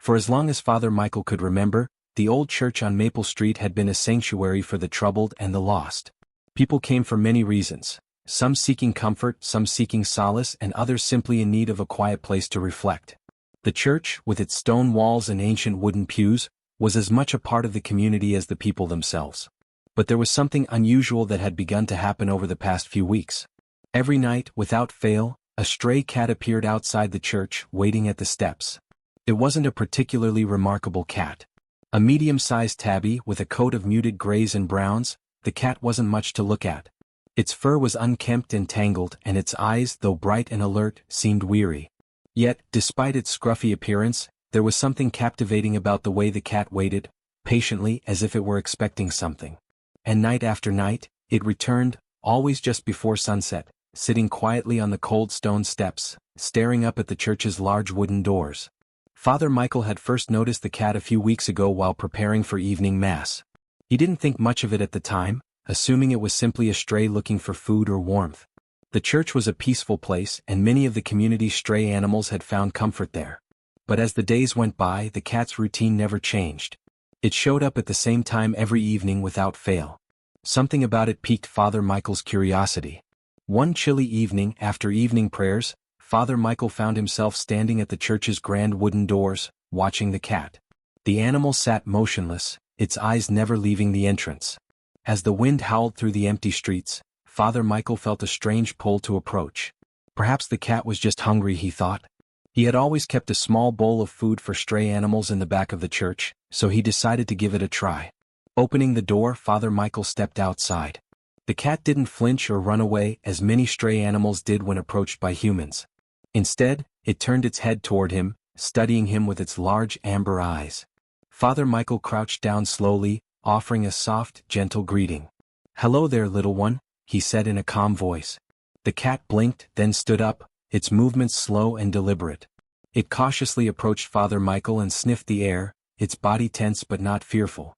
For as long as Father Michael could remember, the old church on Maple Street had been a sanctuary for the troubled and the lost. People came for many reasons, some seeking comfort, some seeking solace, and others simply in need of a quiet place to reflect. The church, with its stone walls and ancient wooden pews, was as much a part of the community as the people themselves. But there was something unusual that had begun to happen over the past few weeks. Every night, without fail, a stray cat appeared outside the church, waiting at the steps. It wasn't a particularly remarkable cat. A medium-sized tabby with a coat of muted grays and browns, the cat wasn't much to look at. Its fur was unkempt and tangled, and its eyes, though bright and alert, seemed weary. Yet, despite its scruffy appearance, there was something captivating about the way the cat waited, patiently, as if it were expecting something. And night after night, it returned, always just before sunset, sitting quietly on the cold stone steps, staring up at the church's large wooden doors. Father Michael had first noticed the cat a few weeks ago while preparing for evening mass. He didn't think much of it at the time, assuming it was simply a stray looking for food or warmth. The church was a peaceful place, and many of the community's stray animals had found comfort there. But as the days went by, the cat's routine never changed. It showed up at the same time every evening without fail. Something about it piqued Father Michael's curiosity. One chilly evening, after evening prayers, Father Michael found himself standing at the church's grand wooden doors, watching the cat. The animal sat motionless, its eyes never leaving the entrance. As the wind howled through the empty streets, Father Michael felt a strange pull to approach. Perhaps the cat was just hungry, he thought. He had always kept a small bowl of food for stray animals in the back of the church, so he decided to give it a try. Opening the door, Father Michael stepped outside. The cat didn't flinch or run away as many stray animals did when approached by humans. Instead, it turned its head toward him, studying him with its large amber eyes. Father Michael crouched down slowly, offering a soft, gentle greeting. "Hello there, little one," he said in a calm voice. The cat blinked, then stood up, its movements slow and deliberate. It cautiously approached Father Michael and sniffed the air, its body tense but not fearful.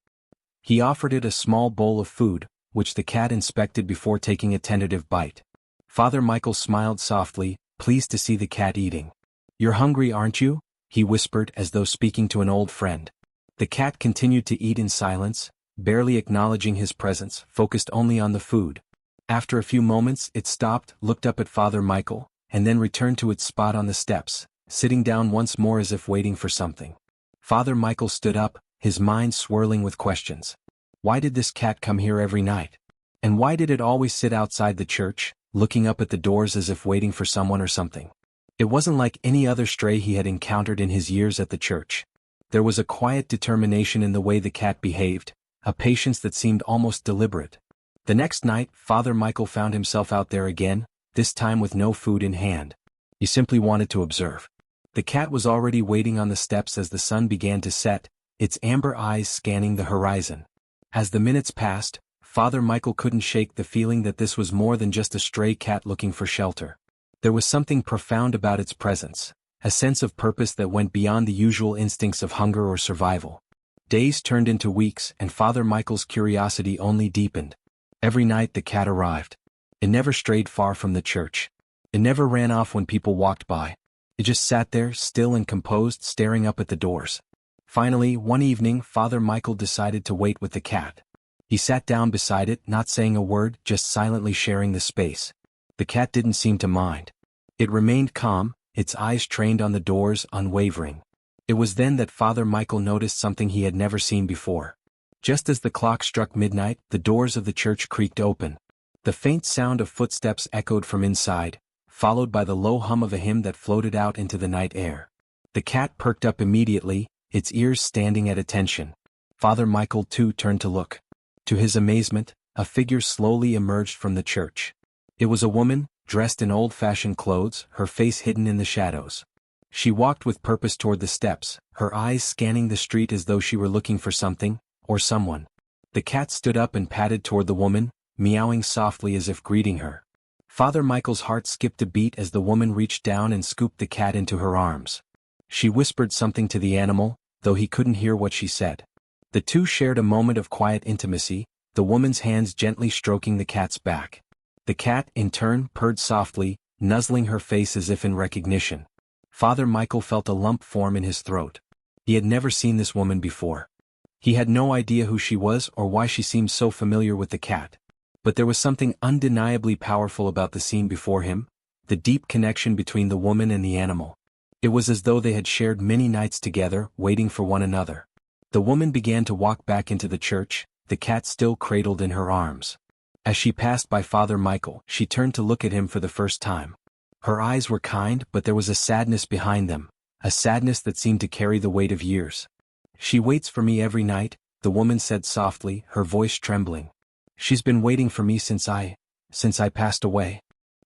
He offered it a small bowl of food, which the cat inspected before taking a tentative bite. Father Michael smiled softly, pleased to see the cat eating. "You're hungry, aren't you?" he whispered as though speaking to an old friend. The cat continued to eat in silence, barely acknowledging his presence, focused only on the food. After a few moments, it stopped, looked up at Father Michael, and then returned to its spot on the steps, sitting down once more as if waiting for something. Father Michael stood up, his mind swirling with questions. Why did this cat come here every night? And why did it always sit outside the church, looking up at the doors as if waiting for someone or something? It wasn't like any other stray he had encountered in his years at the church. There was a quiet determination in the way the cat behaved, a patience that seemed almost deliberate. The next night, Father Michael found himself out there again, this time with no food in hand. He simply wanted to observe. The cat was already waiting on the steps as the sun began to set, its amber eyes scanning the horizon. As the minutes passed, Father Michael couldn't shake the feeling that this was more than just a stray cat looking for shelter. There was something profound about its presence, a sense of purpose that went beyond the usual instincts of hunger or survival. Days turned into weeks, and Father Michael's curiosity only deepened. Every night the cat arrived. It never strayed far from the church. It never ran off when people walked by. It just sat there, still and composed, staring up at the doors. Finally, one evening, Father Michael decided to wait with the cat. He sat down beside it, not saying a word, just silently sharing the space. The cat didn't seem to mind. It remained calm, its eyes trained on the doors, unwavering. It was then that Father Michael noticed something he had never seen before. Just as the clock struck midnight, the doors of the church creaked open. The faint sound of footsteps echoed from inside, followed by the low hum of a hymn that floated out into the night air. The cat perked up immediately, its ears standing at attention. Father Michael too turned to look. To his amazement, a figure slowly emerged from the church. It was a woman, dressed in old-fashioned clothes, her face hidden in the shadows. She walked with purpose toward the steps, her eyes scanning the street as though she were looking for something, or someone. The cat stood up and padded toward the woman, meowing softly as if greeting her. Father Michael's heart skipped a beat as the woman reached down and scooped the cat into her arms. She whispered something to the animal, though he couldn't hear what she said. The two shared a moment of quiet intimacy, the woman's hands gently stroking the cat's back. The cat, in turn, purred softly, nuzzling her face as if in recognition. Father Michael felt a lump form in his throat. He had never seen this woman before. He had no idea who she was or why she seemed so familiar with the cat. But there was something undeniably powerful about the scene before him, the deep connection between the woman and the animal. It was as though they had shared many nights together, waiting for one another. The woman began to walk back into the church, the cat still cradled in her arms. As she passed by Father Michael, she turned to look at him for the first time. Her eyes were kind, but there was a sadness behind them, a sadness that seemed to carry the weight of years. "She waits for me every night," the woman said softly, her voice trembling. "She's been waiting for me since I passed away."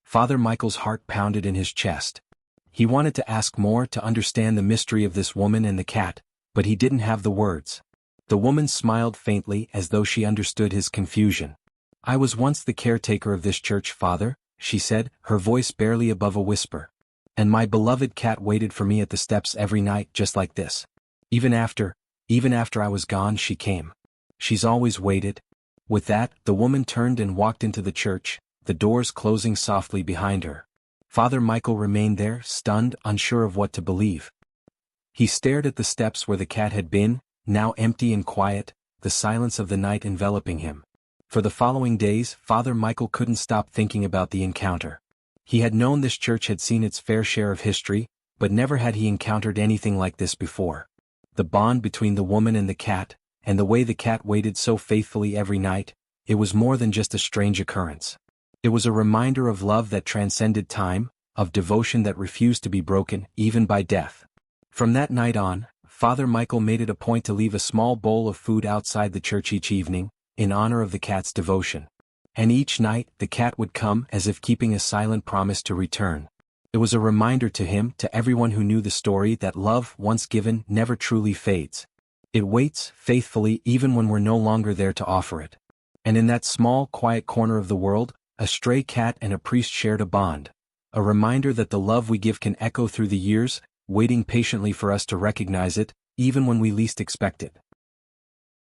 Father Michael's heart pounded in his chest. He wanted to ask more, to understand the mystery of this woman and the cat, but he didn't have the words. The woman smiled faintly as though she understood his confusion. "I was once the caretaker of this church, Father," she said, her voice barely above a whisper. "And my beloved cat waited for me at the steps every night just like this. Even after I was gone, she came. She's always waited." With that, the woman turned and walked into the church, the doors closing softly behind her. Father Michael remained there, stunned, unsure of what to believe. He stared at the steps where the cat had been, now empty and quiet, the silence of the night enveloping him. For the following days, Father Michael couldn't stop thinking about the encounter. He had known this church had seen its fair share of history, but never had he encountered anything like this before. The bond between the woman and the cat, and the way the cat waited so faithfully every night, it was more than just a strange occurrence. It was a reminder of love that transcended time, of devotion that refused to be broken, even by death. From that night on, Father Michael made it a point to leave a small bowl of food outside the church each evening, in honor of the cat's devotion. And each night, the cat would come, as if keeping a silent promise to return. It was a reminder to him, to everyone who knew the story, that love, once given, never truly fades. It waits, faithfully, even when we're no longer there to offer it. And in that small, quiet corner of the world, a stray cat and a priest shared a bond. A reminder that the love we give can echo through the years, waiting patiently for us to recognize it, even when we least expect it.